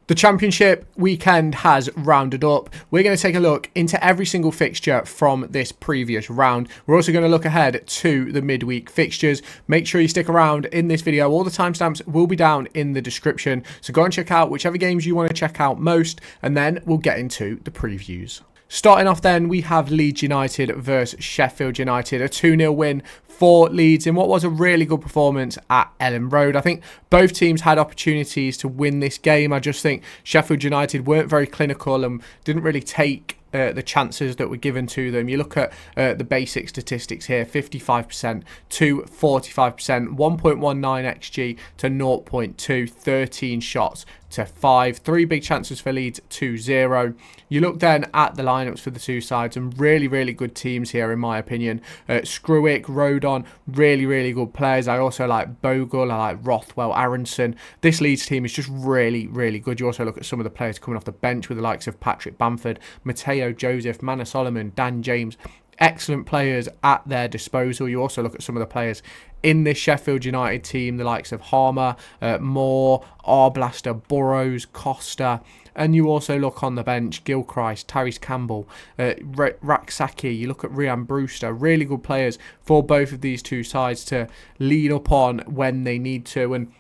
The Championship weekend has rounded up. We're going to take a look into every single fixture from this previous round. We're also going to look ahead to the midweek fixtures. Make sure you stick around in this video. All the timestamps will be down in the description. So go and check out whichever games you want to check out most, and then we'll get into the previews. Starting off then, we have Leeds United versus Sheffield United. A 2-0 win for Leeds in what was a really good performance at Ellen Road. I think both teams had opportunities to win this game. I just think Sheffield United weren't very clinical and didn't really take the chances that were given to them. You look at the basic statistics here: 55% to 45%, 1.19 xG to 0.2, 13 shots to 5, 3 big chances for Leeds to 0. You look then at the lineups for the two sides, and really good teams here in my opinion. Screwick, Rodon, really good players. I also like Bogle, I like Rothwell, Aronson. This Leeds team is just really good. You also look at some of the players coming off the bench with the likes of Patrick Bamford, Mateo Joseph, Manor Solomon, Dan James. Excellent players at their disposal. You also look at some of the players in this Sheffield United team, the likes of Harmer, Moore, Arblaster, Burrows, Costa. And you also look on the bench: Gilchrist, Tyrese Campbell, Raksaki. You look at Ryan Brewster. Really good players for both of these two sides to lean up on when they need to. And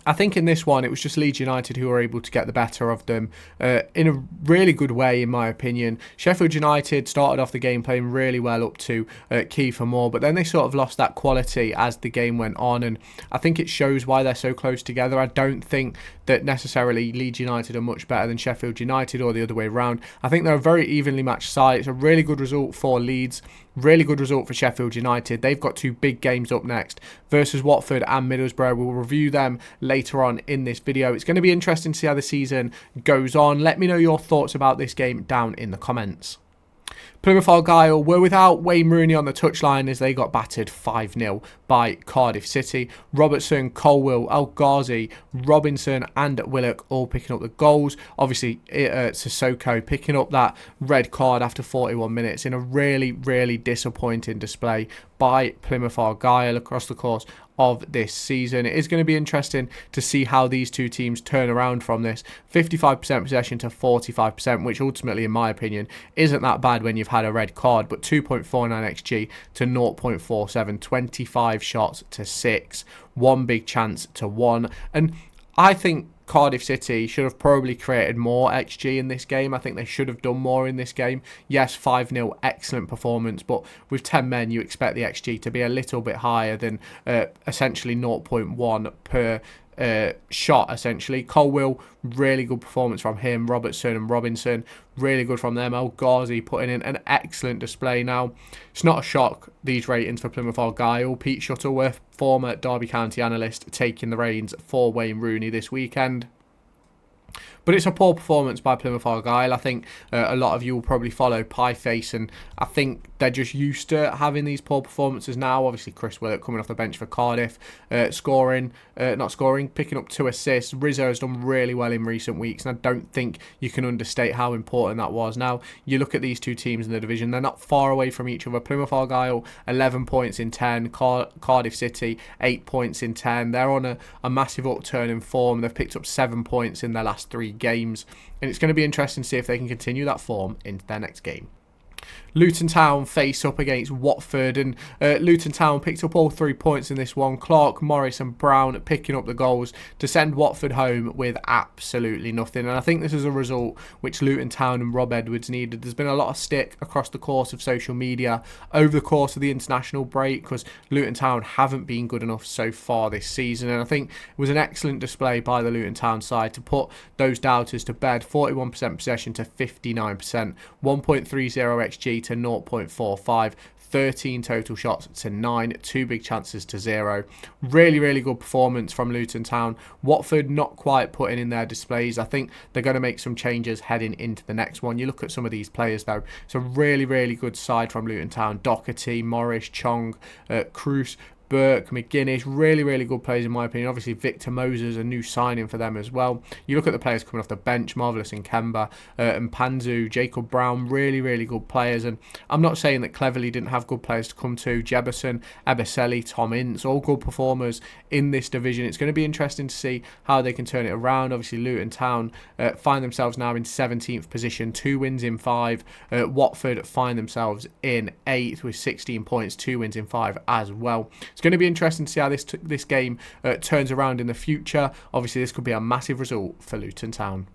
I think in this one, it was just Leeds United who were able to get the better of them in a really good way, in my opinion. Sheffield United started off the game playing really well up to Kiefer Moore, but then they sort of lost that quality as the game went on, and I think it shows why they're so close together. I don't think that necessarily Leeds United are much better than Sheffield United or the other way around. I think they're a very evenly matched side. It's a really good result for Leeds. Really good result for Sheffield United. They've got two big games up next versus Watford and Middlesbrough. We'll review them later on in this video. It's going to be interesting to see how the season goes on. Let me know your thoughts about this game down in the comments. Plymouth Argyle were without Wayne Rooney on the touchline as they got battered 5-0 by Cardiff City. Robertson, Colwill, El Ghazi, Robinson and Willock all picking up the goals. Obviously, Sissoko picking up that red card after 41 minutes in a really disappointing display by Plymouth Argyle across the course of this season. It is going to be interesting to see how these two teams turn around from this 55% possession to 45%, which ultimately, in my opinion, isn't that bad when you've had a red card, but 2.49 xG to 0.47, 25 shots to 6, 1 big chance to 1. And I think Cardiff City should have probably created more XG in this game. I think they should have done more in this game. Yes, 5-0, excellent performance, but with 10 men, you expect the XG to be a little bit higher than essentially 0.1 per shot, essentially. Colwill, really good performance from him. Robertson and Robinson, really good from them. El Ghazi putting in an excellent display. Now, it's not a shock, these ratings for Plymouth Argyle. Pete Shuttleworth, former Derby County analyst, taking the reins for Wayne Rooney this weekend. But it's a poor performance by Plymouth Argyle. I think a lot of you will probably follow Pieface, and I think they're just used to having these poor performances now. Obviously, Chris Willock coming off the bench for Cardiff, picking up 2 assists. Rizzo has done really well in recent weeks, and I don't think you can understate how important that was. Now, you look at these two teams in the division, they're not far away from each other. Plymouth Argyle, 11 points in 10. Cardiff City, 8 points in 10. They're on a massive upturn in form. They've picked up 7 points in their last 3 games, and it's going to be interesting to see if they can continue that form into their next game. Luton Town face up against Watford, and Luton Town picked up all 3 points in this one. Clark, Morris and Brown picking up the goals to send Watford home with absolutely nothing, and I think this is a result which Luton Town and Rob Edwards needed. There's been a lot of stick across the course of social media over the course of the international break because Luton Town haven't been good enough so far this season, and I think it was an excellent display by the Luton Town side to put those doubters to bed. 41% possession to 59%, 1.30 xG to 0.45, 13 total shots to 9, 2 big chances to 0. Really good performance from Luton Town. Watford not quite putting in their displays. I think they're going to make some changes heading into the next one. You look at some of these players though. It's a really good side from Luton Town. Doherty, Morris, Chong, Cruz, Burke, McGuinness, really, really good players in my opinion. Obviously, Victor Moses, a new signing for them as well. You look at the players coming off the bench, Marvellous in Kemba, and Panzu, Jacob Brown, really, really good players. And I'm not saying that Cleverley didn't have good players to come to. Jefferson, Ebeseli, Tom Ince, all good performers in this division. It's going to be interesting to see how they can turn it around. Obviously, Luton Town find themselves now in 17th position, 2 wins in 5. Watford find themselves in 8th with 16 points, 2 wins in 5 as well. It's going to be interesting to see how this game turns around in the future. Obviously, this could be a massive result for Luton Town.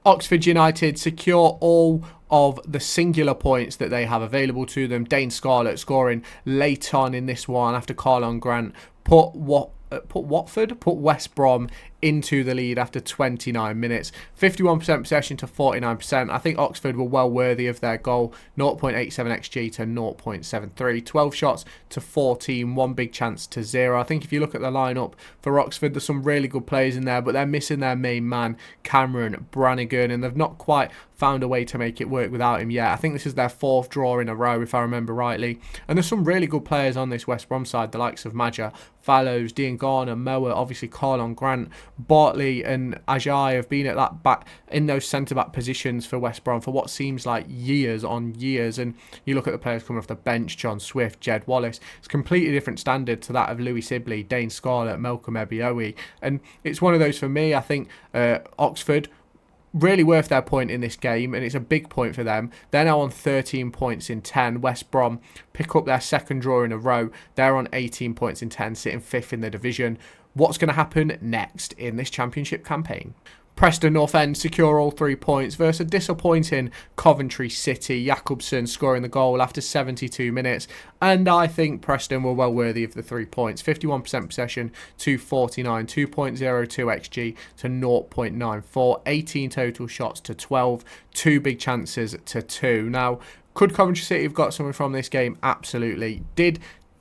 Oxford United secure all of the singular points that they have available to them. Dane Scarlett scoring late on in this one after Carlon Grant put West Brom into the lead after 29 minutes. 51% possession to 49%. I think Oxford were well worthy of their goal. 0.87 XG to 0.73. 12 shots to 14. 1 big chance to 0. I think if you look at the lineup for Oxford, there's some really good players in there, but they're missing their main man, Cameron Brannigan, and they've not quite found a way to make it work without him yet. I think this is their 4th draw in a row, if I remember rightly. And there's some really good players on this West Brom side, the likes of Maja, Fallows, Dean Garner, Moa, obviously Carlon Grant, Bartley and Ajay have been at that back in those centre-back positions for West Brom for what seems like years on years. And you look at the players coming off the bench, John Swift, Jed Wallace, it's a completely different standard to that of Louis Sibley, Dane Scarlett, Malcolm Ebioe. And it's one of those for me. I think Oxford really worth their point in this game, and it's a big point for them. They're now on 13 points in 10. West Brom pick up their 2nd draw in a row. They're on 18 points in 10, sitting 5th in the division. What's going to happen next in this championship campaign? Preston North End secure all 3 points versus a disappointing Coventry City. Jakobsen scoring the goal after 72 minutes. And I think Preston were well worthy of the 3 points. 51% possession to 49. 2.02 XG to 0.94. 18 total shots to 12. 2 big chances to 2. Now, could Coventry City have got something from this game? Absolutely.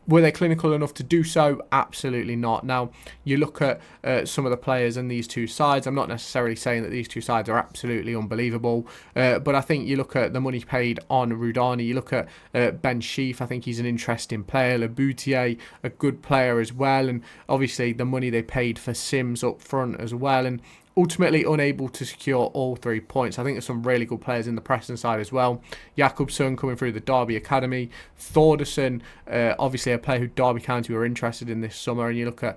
Were they clinical enough to do so? Absolutely not. Now, you look at some of the players in these two sides. I'm not necessarily saying that these two sides are absolutely unbelievable, but I think you look at the money paid on Rudani. You look at Ben Sheaf. I think he's an interesting player. Laboutier, a good player as well. And obviously, the money they paid for Sims up front as well. And ultimately unable to secure all 3 points. I think there's some really good players in the Preston side as well. Jakobsen coming through the Derby Academy. Thorderson, obviously a player who Derby County were interested in this summer. And you look at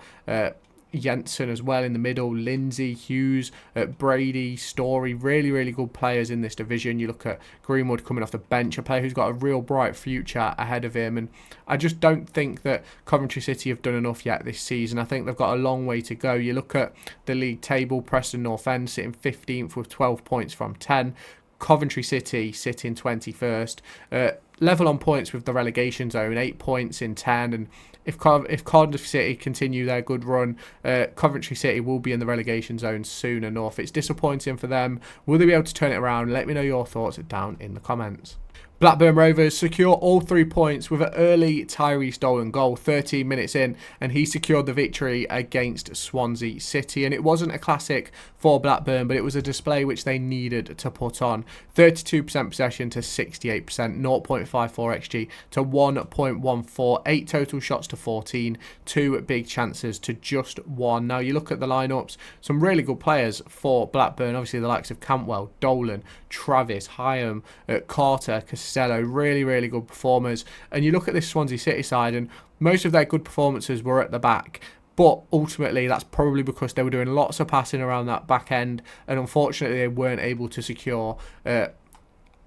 Jensen as well in the middle, Lindsay, Hughes, Brady, Story, really, really good players in this division. You look at Greenwood coming off the bench, a player who's got a real bright future ahead of him. And I just don't think that Coventry City have done enough yet this season. I think they've got a long way to go. You look at the league table, Preston North End sitting 15th with 12 points from 10. Coventry City sitting 21st. Level on points with the relegation zone, 8 points in 10. And if Cardiff City continue their good run, Coventry City will be in the relegation zone soon enough. It's disappointing for them. Will they be able to turn it around? Let me know your thoughts down in the comments. Blackburn Rovers secure all 3 points with an early Tyrese Dolan goal 13 minutes in, and he secured the victory against Swansea City. And it wasn't a classic for Blackburn, but it was a display which they needed to put on. 32% possession to 68%, 0.54 XG to 1.14, 8 total shots to 14, 2 big chances to just 1. Now you look at the lineups, some really good players for Blackburn, obviously the likes of Cantwell, Dolan, Travis, Hyam, Carter, Costello, really, really good performers. And you look at this Swansea City side, and most of their good performances were at the back. But ultimately, that's probably because they were doing lots of passing around that back end, and unfortunately, they weren't able to secure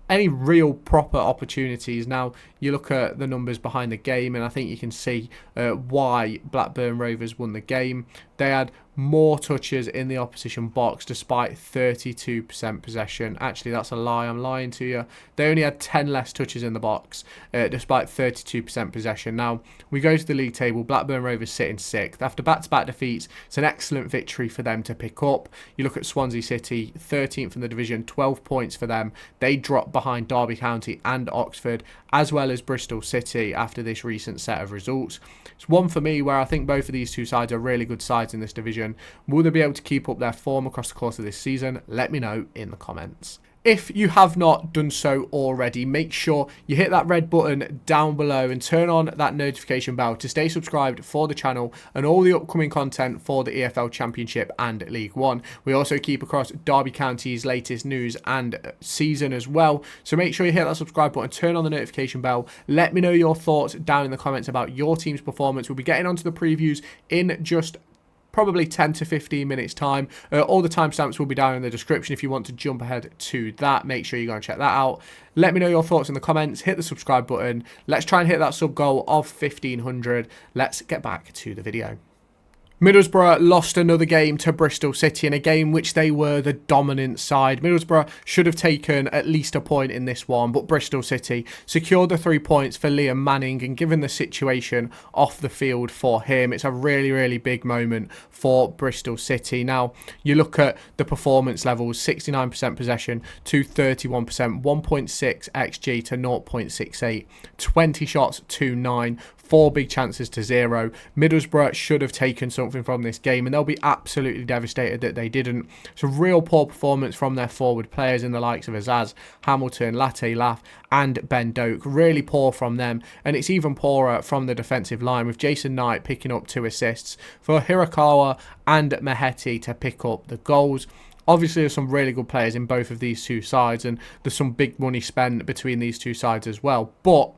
any real proper opportunities. Now, you look at the numbers behind the game, and I think you can see why Blackburn Rovers won the game. They had more touches in the opposition box despite 32% possession. Actually, that's a lie. I'm lying to you. They only had 10 less touches in the box despite 32% possession. Now, we go to the league table. Blackburn Rovers sitting 6th. After back-to-back defeats, it's an excellent victory for them to pick up. You look at Swansea City, 13th in the division, 12 points for them. They dropped behind Derby County and Oxford, as well as Bristol City after this recent set of results. It's one for me where I think both of these two sides are really good sides in this division. division. Will they be able to keep up their form across the course of this season? Let me know in the comments. If you have not done so already, make sure you hit that red button down below and turn on that notification bell to stay subscribed for the channel and all the upcoming content for the EFL Championship and League One. We also keep across Derby County's latest news and season as well. So make sure you hit that subscribe button, turn on the notification bell. Let me know your thoughts down in the comments about your team's performance. We'll be getting onto the previews in just probably 10 to 15 minutes time. All the timestamps will be down in the description if you want to jump ahead to that. Make sure you go and check that out. Let me know your thoughts in the comments. Hit the subscribe button. Let's try and hit that sub goal of 1500. Let's get back to the video. Middlesbrough lost another game to Bristol City in a game which they were the dominant side. Middlesbrough should have taken at least a point in this one, but Bristol City secured the 3 points for Liam Manning, and given the situation off the field for him, it's a really, really big moment for Bristol City. Now, you look at the performance levels, 69% possession to 31%, 1.6 XG to 0.68, 20 shots to 9, 4 big chances to 0. Middlesbrough should have taken something from this game, and they'll be absolutely devastated that they didn't. It's a real poor performance from their forward players in the likes of Azaz, Hamilton, Latte Laff and Ben Doak. Really poor from them, and it's even poorer from the defensive line, with Jason Knight picking up 2 assists for Hirakawa and Maheti to pick up the goals. Obviously, there's some really good players in both of these two sides, and there's some big money spent between these two sides as well, but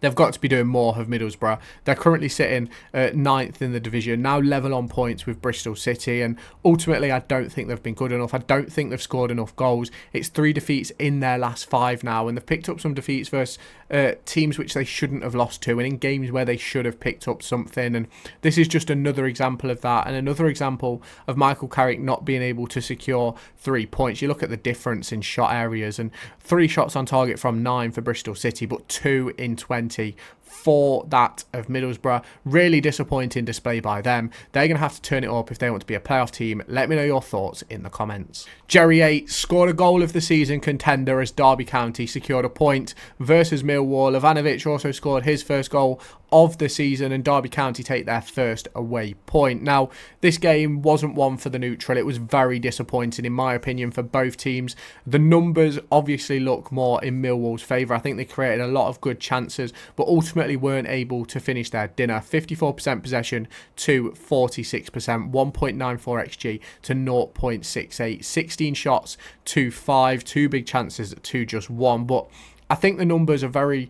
they've got to be doing more of Middlesbrough. They're currently sitting 9th in the division, now level on points with Bristol City, and ultimately I don't think they've been good enough. I don't think they've scored enough goals. It's 3 defeats in their last 5 now, and they've picked up some defeats versus teams which they shouldn't have lost to, and in games where they should have picked up something, and this is just another example of that, and another example of Michael Carrick not being able to secure 3 points. You look at the difference in shot areas, and 3 shots on target from 9 for Bristol City, but 2 in 20 for that of Middlesbrough. Really disappointing display by them. They're going to have to turn it up if they want to be a playoff team. Let me know your thoughts in the comments. Jerry Yates scored a goal of the season contender as Derby County secured a point versus Millwall. Ivanovic also scored his first goal of the season, and Derby County take their first away point. Now, this game wasn't one for the neutral. It was very disappointing, in my opinion, for both teams. The numbers obviously look more in Millwall's favour. I think they created a lot of good chances, but ultimately weren't able to finish their dinner. 54% possession to 46%, 1.94 XG to 0.68, 16 shots to 5, 2 big chances to just 1. But I think the numbers are very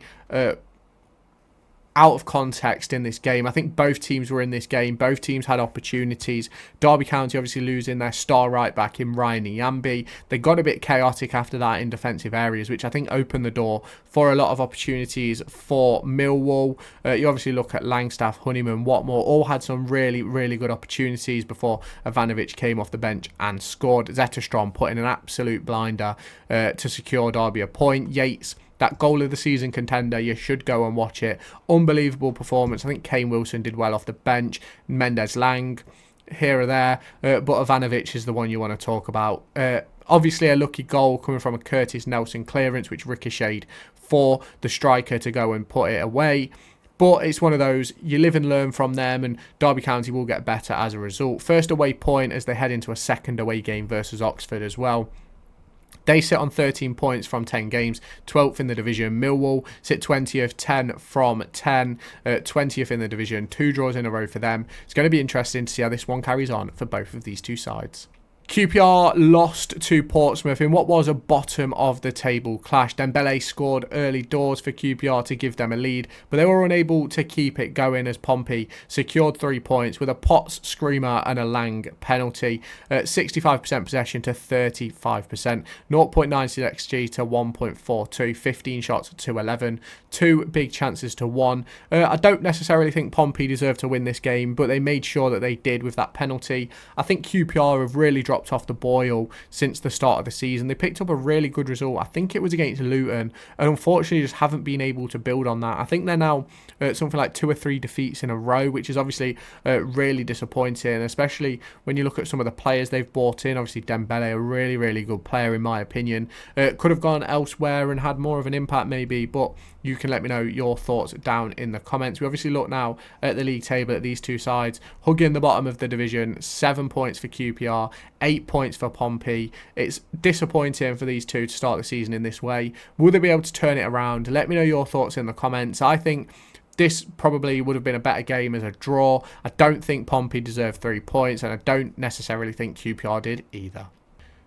out of context in this game. I think both teams were in this game. Both teams had opportunities. Derby County obviously losing their star right back in Ryan Iambi. They got a bit chaotic after that in defensive areas, which I think opened the door for a lot of opportunities for Millwall. You obviously look at Langstaff, Honeyman, Watmore, all had some really, really good opportunities before Ivanovic came off the bench and scored. Zetterstrom put in an absolute blinder to secure Derby a point. Yates, that goal of the season contender, you should go and watch it. Unbelievable performance. I think Kane Wilson did well off the bench. Mendes Lang here or there, but Ivanovic is the one you want to talk about. Obviously a lucky goal coming from a Curtis Nelson clearance which ricocheted for the striker to go and put it away. But it's one of those, you live and learn from them, and Derby County will get better as a result. First away point as they head into a second away game versus Oxford as well. They sit on 13 points from 10 games, 12th in the division. Millwall sit 20th, 10 from 10, 20th in the division. 2 draws in a row for them. It's going to be interesting to see how this one carries on for both of these two sides. QPR lost to Portsmouth in what was a bottom of the table clash. Dembele scored early doors for QPR to give them a lead, but they were unable to keep it going as Pompey secured 3 points with a Potts screamer and a Lang penalty. 65% possession to 35%, 0.96 XG to 1.42, 15 shots to 11, 2 big chances to 1. I don't necessarily think Pompey deserved to win this game, but they made sure that they did with that penalty. I think QPR have really dropped dropped off the boil since the start of the season. They picked up a really good result. I think it was against Luton, and unfortunately just haven't been able to build on that. I think they're now something like 2 or 3 defeats in a row, which is obviously really disappointing, especially when you look at some of the players they've brought in. Obviously Dembele, a really, really good player in my opinion. Could have gone elsewhere and had more of an impact maybe, but you can let me know your thoughts down in the comments. We obviously look now at the league table at these two sides, hugging the bottom of the division. 7 points for QPR, 8 points for Pompey. It's disappointing for these two to start the season in this way. Will they be able to turn it around? Let me know your thoughts in the comments. I think this probably would have been a better game as a draw. I don't think Pompey deserved 3 points, and I don't necessarily think QPR did either.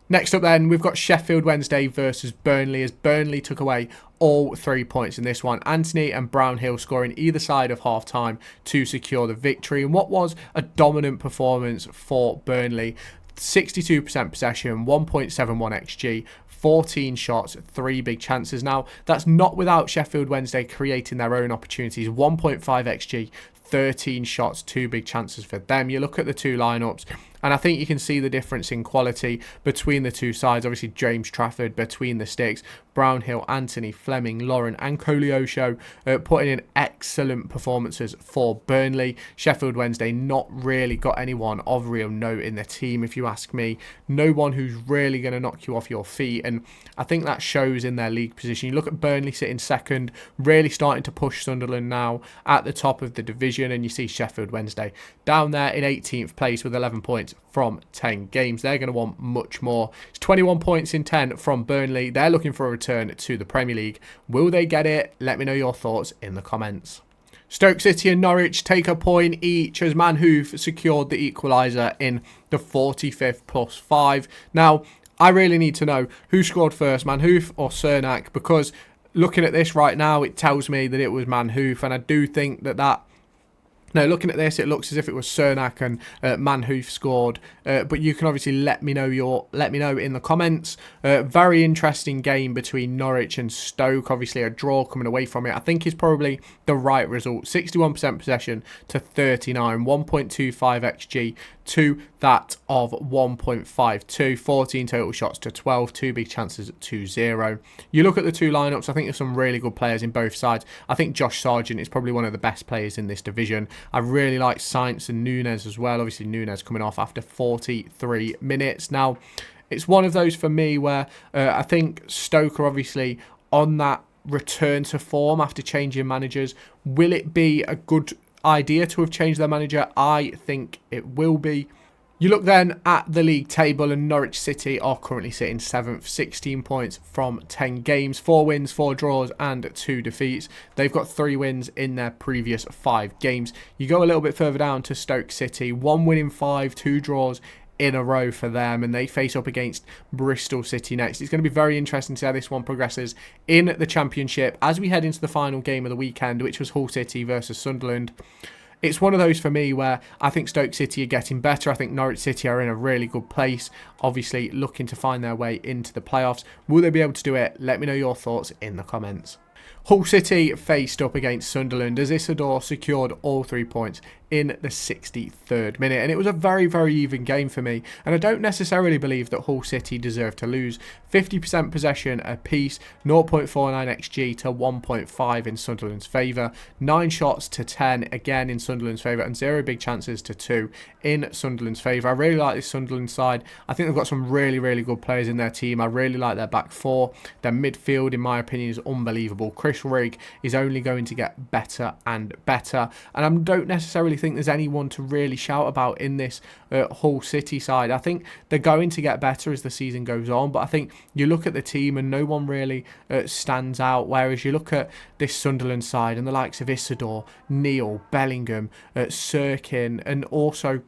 Next up then, we've got Sheffield Wednesday versus Burnley, as Burnley took away all 3 points in this one. Anthony and Brownhill scoring either side of half-time to secure the victory, and what was a dominant performance for Burnley. 62% possession, 1.71 XG, 14 shots, 3 big chances. Now, that's not without Sheffield Wednesday creating their own opportunities. 1.5 XG, 13 shots, 2 big chances for them. You look at the two lineups, and I think you can see the difference in quality between the two sides. Obviously, James Trafford between the sticks, Brownhill, Anthony, Fleming, Lauren and Koleosho putting in excellent performances for Burnley. Sheffield Wednesday not really got anyone of real note in their team, if you ask me. No one who's really going to knock you off your feet, and I think that shows in their league position. You look at Burnley sitting second, really starting to push Sunderland now at the top of the division, and you see Sheffield Wednesday down there in 18th place with 11 points from 10 games. They're going to want much more. It's 21 points in 10 from Burnley. They're looking for a return to the Premier League. Will they get it? Let me know your thoughts in the comments. Stoke City and Norwich take a point each as Manhoof secured the equaliser in the 45th +5. Now, I really need to know who scored first, Manhoof or Cernak, because looking at this right now, it tells me that it was Manhoof, and I do think that now, looking at this, it looks as if it was Cernak and Manhoof scored, but you can obviously let me know in the comments. Very interesting game between Norwich and Stoke. Obviously, a draw coming away from it, I think, is probably the right result. 61% possession to 39, 1.25 XG to that of 1.52, 14 total shots to 12, 2 big chances to 0. You look at the two lineups, I think there's some really good players in both sides. I think Josh Sargent is probably one of the best players in this division. I really like Sainz and Nunes as well. Obviously, Nunes coming off after 43 minutes. Now, it's one of those for me where I think Stoke are obviously on that return to form after changing managers. Will it be a good idea to have changed their manager? I think it will be. You look then at the league table, and Norwich City are currently sitting 7th, 16 points from 10 games, 4 wins, 4 draws and 2 defeats. They've got 3 wins in their previous 5 games. You go a little bit further down to Stoke City, 1 win in 5, 2 draws in a row for them, and they face up against Bristol City next. It's going to be very interesting to see how this one progresses in the Championship as we head into the final game of the weekend, which was Hull City versus Sunderland. It's one of those for me where I think Stoke City are getting better. I think Norwich City are in a really good place, obviously looking to find their way into the playoffs. Will they be able to do it? Let me know your thoughts in the comments. Hull City faced up against Sunderland as Isidore secured all 3 points in the 63rd minute, and it was a very, very even game for me, and I don't necessarily believe that Hull City deserved to lose. 50% possession apiece, 0.49 XG to 1.5 in Sunderland's favour, 9 shots to 10 again in Sunderland's favour, and 0 big chances to 2 in Sunderland's favour. I really like this Sunderland side. I think they've got some really, really good players in their team. I really like their back four. Their midfield, in my opinion, is unbelievable. Chris Rigg is only going to get better and better, and I don't necessarily think there's anyone to really shout about in this Hull City side. I think they're going to get better as the season goes on, but I think you look at the team and no one really stands out, whereas you look at this Sunderland side and the likes of Isidore, Neil, Bellingham, Sirkin and also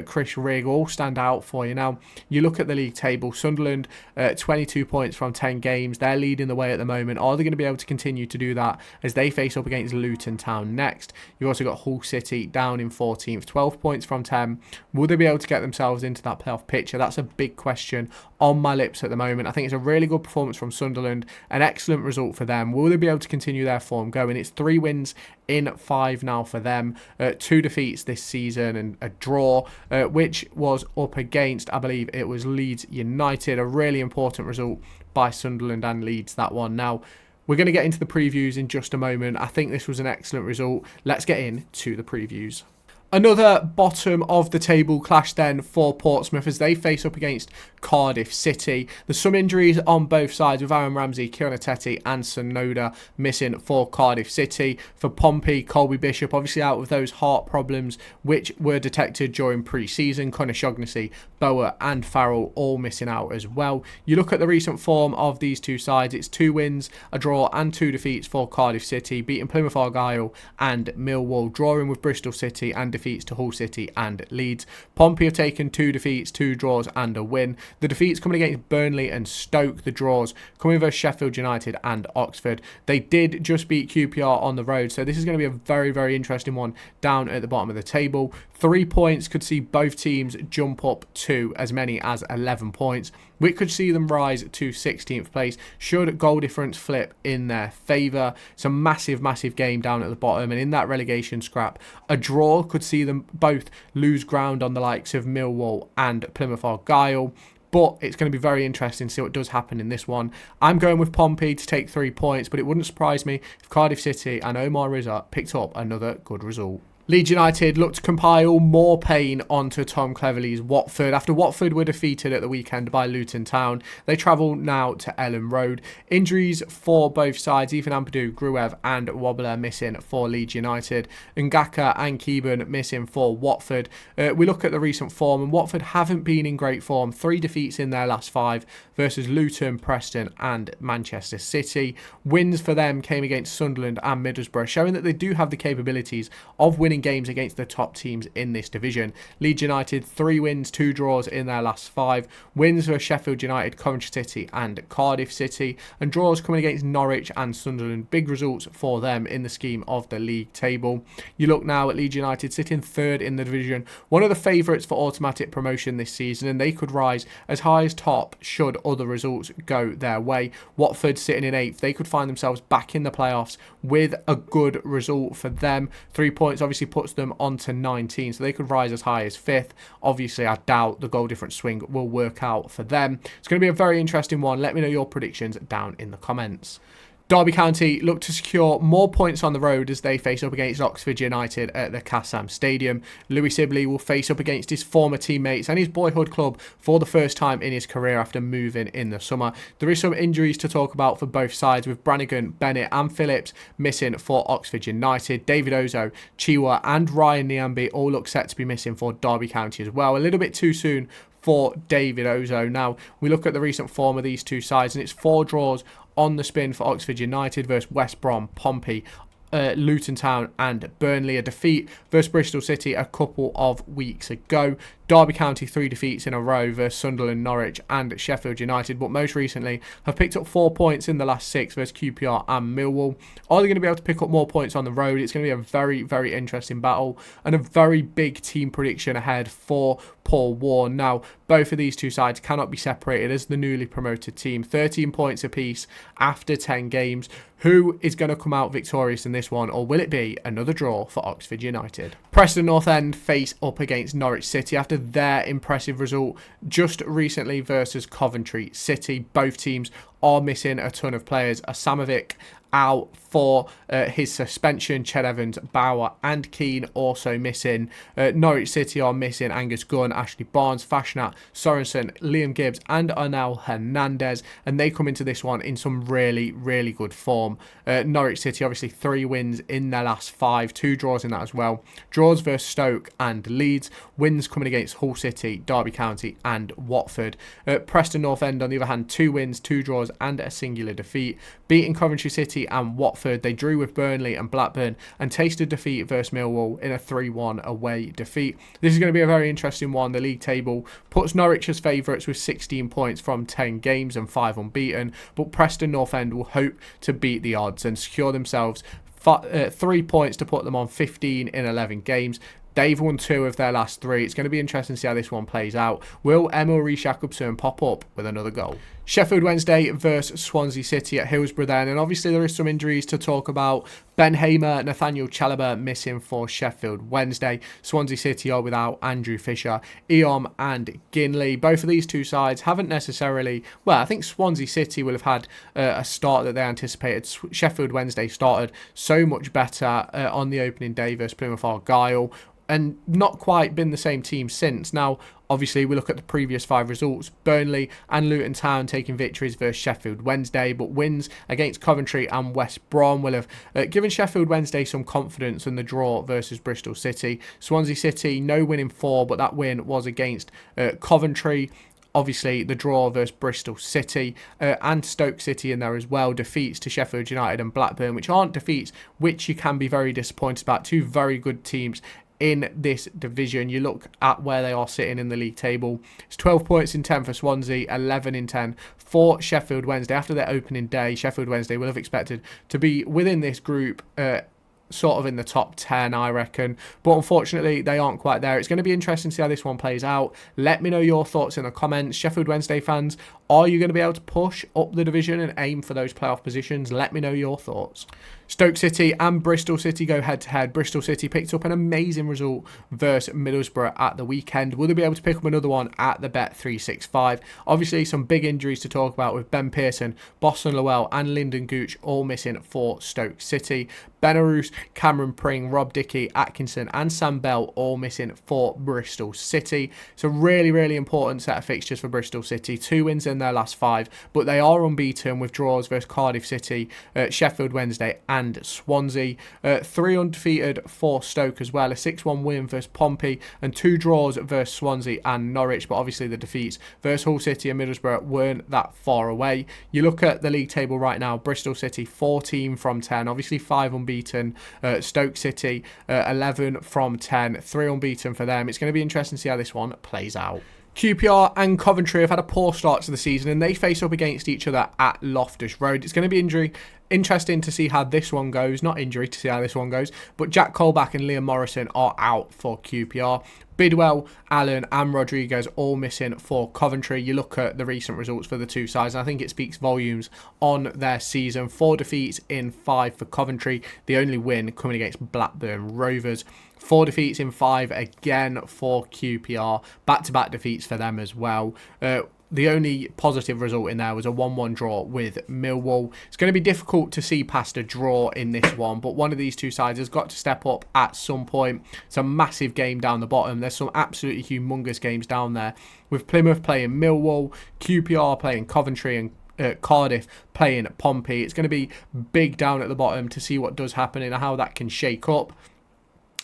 Chris Rigg all stand out for you. Now, you look at the league table, Sunderland 22 points from 10 games. They're leading the way at the moment. Are they going to be able to continue continue to do that as they face up against Luton Town next. You've also got Hull City down in 14th, 12 points from 10. Will they be able to get themselves into that playoff picture? That's a big question on my lips at the moment. I think it's a really good performance from Sunderland, an excellent result for them. Will they be able to continue their form going? It's 3 wins in 5 now for them, 2 defeats this season and a draw, which was up against, I believe it was Leeds United. A really important result by Sunderland and Leeds, that one. Now, we're going to get into the previews in just a moment. I think this was an excellent result. Let's get into the previews. Another bottom of the table clash then for Portsmouth as they face up against Cardiff City. There's some injuries on both sides with Aaron Ramsey, Kieran Ateti and Sonoda missing for Cardiff City. For Pompey, Colby Bishop obviously out with those heart problems which were detected during pre-season. Conor Shaughnessy, Boa and Farrell all missing out as well. You look at the recent form of these two sides, it's 2 wins, a draw and 2 defeats for Cardiff City, beating Plymouth Argyle and Millwall, drawing with Bristol City and defeats to Hull City and Leeds. Pompey have taken 2 defeats, 2 draws and a win. The defeats coming against Burnley and Stoke, the draws coming versus Sheffield United and Oxford. They did just beat QPR on the road, so this is going to be a very, very interesting one down at the bottom of the table. 3 points could see both teams jump up to as many as 11 points, which could see them rise to 16th place should goal difference flip in their favour. It's a massive, massive game down at the bottom, and in that relegation scrap, a draw could see them both lose ground on the likes of Millwall and Plymouth Argyle. But it's going to be very interesting to see what does happen in this one. I'm going with Pompey to take 3 points, but it wouldn't surprise me if Cardiff City and Omar Rizza picked up another good result. Leeds United look to compile more pain onto Tom Cleverley's Watford. After Watford were defeated at the weekend by Luton Town, they travel now to Ellen Road. Injuries for both sides, Ethan Ampadu, Gruev and Wobbler missing for Leeds United. Ngaka and Keeban missing for Watford. We look at the recent form, and Watford haven't been in great form. 3 defeats in their last 5 versus Luton, Preston and Manchester City. Wins for them came against Sunderland and Middlesbrough, showing that they do have the capabilities of winning games against the top teams in this division. Leeds United 3 wins, 2 draws in their last 5. Wins for Sheffield United, Coventry City and Cardiff City, and draws coming against Norwich and Sunderland. Big results for them in the scheme of the league table. You look now at Leeds United sitting 3rd in the division, one of the favourites for automatic promotion this season, and they could rise as high as top should other results go their way. Watford sitting in 8th, they could find themselves back in the playoffs with a good result for them. 3 points obviously puts them on to 19, so they could rise as high as 5th. Obviously, I doubt the goal difference swing will work out for them. It's going to be a very interesting one. Let me know your predictions down in the comments. Derby County look to secure more points on the road as they face up against Oxford United at the Kassam Stadium. Louis Sibley will face up against his former teammates and his boyhood club for the first time in his career after moving in the summer. There is some injuries to talk about for both sides, with Brannigan, Bennett and Phillips missing for Oxford United. David Ozo, Chiwa and Ryan Niambi all look set to be missing for Derby County as well. A little bit too soon for David Ozo. Now, we look at the recent form of these two sides, and it's 4 draws on the spin for Oxford United versus West Brom, Pompey, Luton Town and Burnley. A defeat versus Bristol City a couple of weeks ago. Derby County 3 defeats in a row versus Sunderland, Norwich and Sheffield United, but most recently have picked up 4 points in the last 6 versus QPR and Millwall. Are they going to be able to pick up more points on the road? It's going to be a very, very interesting battle and a very big team prediction ahead for Paul Warne. Now, both of these two sides cannot be separated as the newly promoted team. 13 points apiece after 10 games. Who is going to come out victorious in this one, or will it be another draw for Oxford United? Preston North End face up against Norwich City after their impressive result just recently versus Coventry City. Both teams are missing a ton of players. Asamovic out for his suspension. Ched Evans, Bauer and Keane also missing. Norwich City are missing Angus Gunn, Ashley Barnes, Fashnat, Sorensen, Liam Gibbs and Arnel Hernandez, and they come into this one in some really, really good form. Norwich City obviously 3 wins in their last 5, 2 draws in that as well. Draws versus Stoke and Leeds, wins coming against Hull City, Derby County and Watford. Preston North End on the other hand, 2 wins, 2 draws and a singular defeat, beating Coventry City City and Watford. They drew with Burnley and Blackburn and tasted defeat versus Millwall in a 3-1 away defeat. This is going to be a very interesting one. The league table puts Norwich as favourites with 16 points from 10 games and 5 unbeaten, but Preston North End will hope to beat the odds and secure themselves 3 points to put them on 15 in 11 games. They've won 2 of their last 3. It's going to be interesting to see how this one plays out. Will Emil Jakobsen pop up with another goal? Sheffield Wednesday versus Swansea City at Hillsborough then, and obviously there is some injuries to talk about. Ben Hamer, Nathaniel Chalobah missing for Sheffield Wednesday. Swansea City are without Andrew Fisher, Eom and Ginley. Both of these two sides haven't necessarily, well, I think Swansea City will have had a start that they anticipated. Sheffield Wednesday started so much better on the opening day versus Plymouth Argyle, and not quite been the same team since. Now, obviously, we look at the previous 5 results. Burnley and Luton Town taking victories versus Sheffield Wednesday, but wins against Coventry and West Brom will have given Sheffield Wednesday some confidence in the draw versus Bristol City. Swansea City, no win in 4, but that win was against Coventry. Obviously, the draw versus Bristol City and Stoke City in there as well. Defeats to Sheffield United and Blackburn, which aren't defeats which you can be very disappointed about. 2 very good teams in this division. You look at where they are sitting in the league table. It's 12 points in 10 for Swansea, 11 in 10 for Sheffield Wednesday. After their opening day, Sheffield Wednesday will have expected to be within this group, sort of in the top 10, I reckon. But unfortunately, they aren't quite there. It's going to be interesting to see how this one plays out. Let me know your thoughts in the comments. Sheffield Wednesday fans, are you going to be able to push up the division and aim for those playoff positions? Let me know your thoughts. Stoke City and Bristol City go head-to-head. Bristol City picked up an amazing result versus Middlesbrough at the weekend. Will they be able to pick up another one at the Bet365? Obviously, some big injuries to talk about with Ben Pearson, Boston Lowell and Lyndon Gooch all missing for Stoke City. Benarous, Cameron Pring, Rob Dickey, Atkinson and Sam Bell all missing for Bristol City. It's a really, really important set of fixtures for Bristol City. 2 wins in their last 5, but they are unbeaten with draws versus Cardiff City, Sheffield Wednesday and Swansea. 3 undefeated for Stoke as well. A 6-1 win versus Pompey and 2 draws versus Swansea and Norwich. But obviously the defeats versus Hull City and Middlesbrough weren't that far away. You look at the league table right now. Bristol City 14 from 10. Obviously 5 unbeaten. Stoke City 11 from 10. 3 unbeaten for them. It's going to be interesting to see how this one plays out. QPR and Coventry have had a poor start to the season and they face up against each other at Loftus Road. It's going to be interesting to see how this one goes. Not injury, to see how this one goes. But Jack Colback and Liam Morrison are out for QPR. Bidwell, Allen and Rodriguez all missing for Coventry. You look at the recent results for the two sides and I think it speaks volumes on their season. 4 defeats in 5 for Coventry. The only win coming against Blackburn Rovers. 4 defeats in 5 again for QPR. Back-to-back defeats for them as well. The only positive result in there was a 1-1 draw with Millwall. It's going to be difficult to see past a draw in this one, but one of these two sides has got to step up at some point. It's a massive game down the bottom. There's some absolutely humongous games down there, with Plymouth playing Millwall, QPR playing Coventry, and Cardiff playing Pompey. It's going to be big down at the bottom to see what does happen and how that can shake up.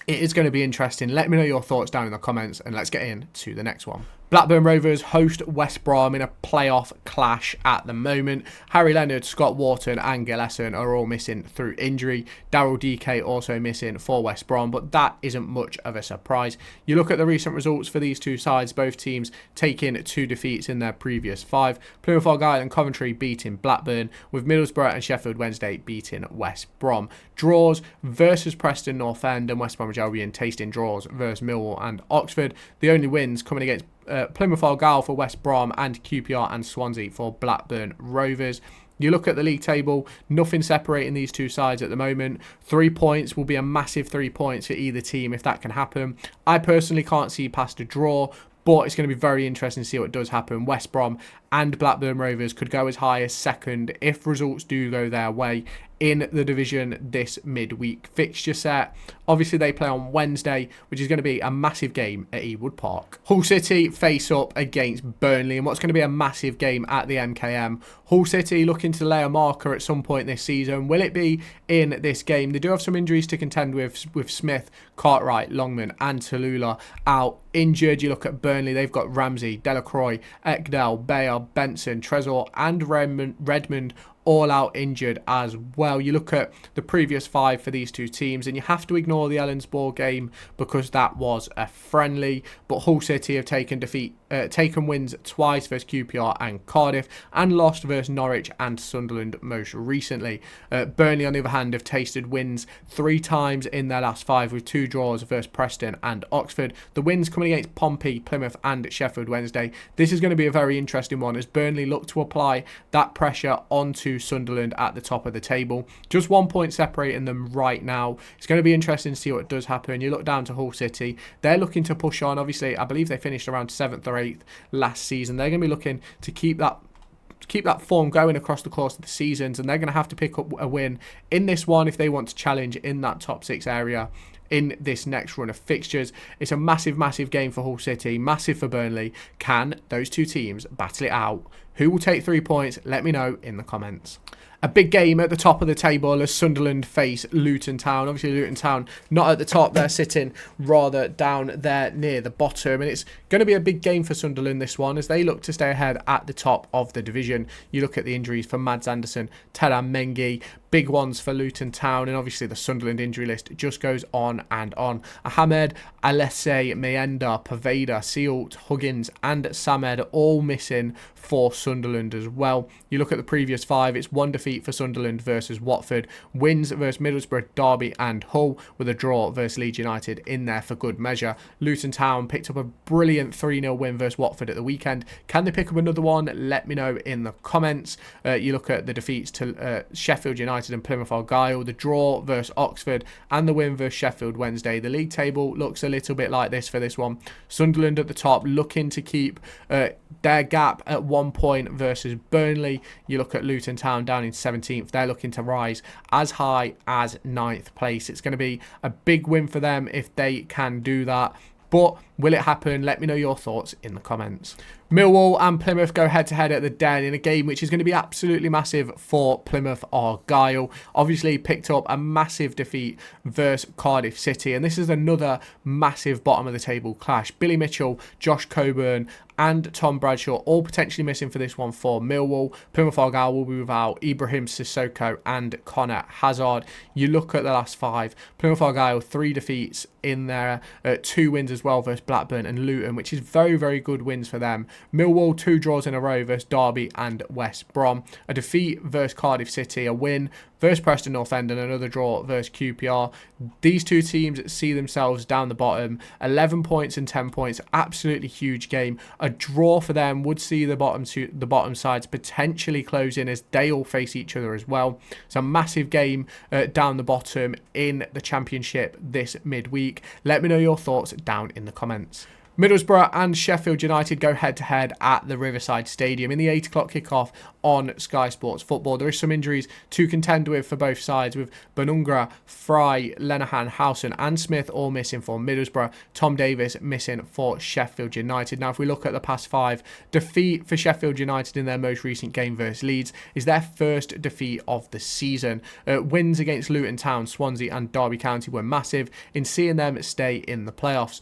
It is going to be interesting. Let me know your thoughts down in the comments and let's get into the next one. Blackburn Rovers host West Brom in a playoff clash at the moment. Harry Leonard, Scott Wharton and Gillesson are all missing through injury. Daryl DK also missing for West Brom, but that isn't much of a surprise. You look at the recent results for these two sides, both teams taking 2 defeats in their previous 5. Plymouth Argyle and Coventry beating Blackburn, with Middlesbrough and Sheffield Wednesday beating West Brom. Draws versus Preston North End and West Bromwich Albion tasting draws versus Millwall and Oxford. The only wins coming against Plymouth Argyle for West Brom and QPR and Swansea for Blackburn Rovers. You look at the league table, nothing separating these two sides at the moment. 3 points will be a massive 3 points for either team if that can happen. I personally can't see past a draw, but it's going to be very interesting to see what does happen. West Brom and Blackburn Rovers could go as high as second if results do go their way in the division this midweek fixture set. Obviously, they play on Wednesday, which is going to be a massive game at Ewood Park. Hull City face up against Burnley in what's going to be a massive game at the MKM. Hull City looking to lay a marker at some point this season. Will it be in this game? They do have some injuries to contend with Smith, Cartwright, Longman and Tallulah out injured. You look at Burnley, they've got Ramsey, Delacroix, Ekdal, Bayer, Benson, Trezor and Redmond all out injured as well. You look at the previous 5 for these two teams, and you have to ignore the Ellensburg game because that was a friendly. But Hull City have taken wins twice versus QPR and Cardiff, and lost versus Norwich and Sunderland most recently. Burnley, on the other hand, have tasted wins 3 times in their last 5, with 2 draws versus Preston and Oxford. The wins coming against Pompey, Plymouth and Sheffield Wednesday. This is going to be a very interesting one as Burnley look to apply that pressure onto Sunderland at the top of the table. Just 1 point separating them right now. It's going to be interesting to see what does happen. You look down to Hull City. They're looking to push on. Obviously, I believe they finished around 7th or 8th last season. They're going to be looking to keep that form going across the course of the seasons, and they're going to have to pick up a win in this one if they want to challenge in that top 6 area in this next run of fixtures. It's a massive game for Hull City, massive for Burnley. Can those two teams battle it out? Who will take 3 points? Let me know in the comments. A big game at the top of the table as Sunderland face Luton Town. Obviously, Luton Town not at the top. They're sitting rather down there near the bottom. And it's going to be a big game for Sunderland, this one, as they look to stay ahead at the top of the division. You look at the injuries for Mads Andersen, Teran Mengi. Big ones for Luton Town, and obviously the Sunderland injury list just goes on and on. Ahmed, Alese, Mayenda, Paveda, Sealt, Huggins and Samed all missing for Sunderland as well. You look at the previous 5, it's 1 defeat for Sunderland versus Watford, wins versus Middlesbrough, Derby and Hull, with a draw versus Leeds United in there for good measure. Luton Town picked up a brilliant 3-0 win versus Watford at the weekend. Can they pick up another one? Let me know in the comments. You look at the defeats to Sheffield United and Plymouth Argyle, the draw versus Oxford and the win versus Sheffield Wednesday. The league table looks a little bit like this for this one. Sunderland at the top, looking to keep their gap at 1 point versus Burnley. You look at Luton Town down in 17th. They're looking to rise as high as 9th place. It's going to be a big win for them if they can do that. But will it happen? Let me know your thoughts in the comments. Millwall and Plymouth go head-to-head at the Den in a game which is going to be absolutely massive for Plymouth Argyle. Obviously picked up a massive defeat versus Cardiff City, and this is another massive bottom-of-the-table clash. Billy Mitchell, Josh Coburn and Tom Bradshaw all potentially missing for this one for Millwall. Plymouth Argyle will be without Ibrahim Sissoko and Connor Hazard. You look at the last 5. Plymouth Argyle 3 defeats in there, 2 wins as well versus Blackburn and Luton, which is very good wins for them. Millwall 2 draws in a row versus Derby and West Brom. A defeat versus Cardiff City, a win versus Preston North End and another draw versus QPR. These two teams see themselves down the bottom. 11 points and 10 points. Absolutely huge game. A draw for them would see the bottom sides potentially close in as they all face each other as well. It's a massive game down the bottom in the Championship this midweek. Let me know your thoughts down in the comments. Middlesbrough and Sheffield United go head-to-head at the Riverside Stadium in the 8 o'clock kickoff on Sky Sports Football. There is some injuries to contend with for both sides, with Bonungra, Fry, Lenahan, Howson and Smith all missing for Middlesbrough. Tom Davis missing for Sheffield United. Now, if we look at the past 5, defeat for Sheffield United in their most recent game versus Leeds is their first defeat of the season. Wins against Luton Town, Swansea and Derby County were massive in seeing them stay in the playoffs.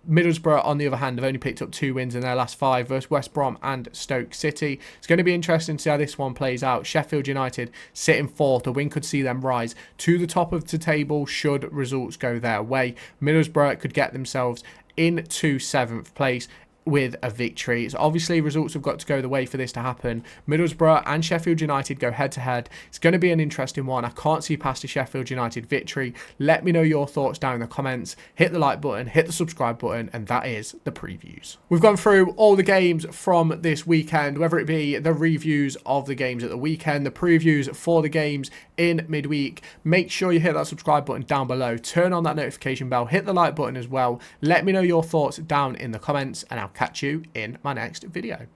Middlesbrough, on the other hand, have only picked up 2 wins in their last 5 versus West Brom and Stoke City. It's going to be interesting to see how this one plays out. Sheffield United sitting 4th. A win could see them rise to the top of the table should results go their way. Middlesbrough could get themselves into 7th place with a victory. So obviously results have got to go the way for this to happen. Middlesbrough and Sheffield United go head to head. It's going to be an interesting one. I can't see past a Sheffield United victory. Let me know your thoughts down in the comments. Hit the like button, hit the subscribe button, and that is the previews. We've gone through all the games from this weekend, whether it be the reviews of the games at the weekend, the previews for the games in midweek. Make sure you hit that subscribe button down below. Turn on that notification bell. Hit the like button as well. Let me know your thoughts down in the comments, and I'll catch you in my next video.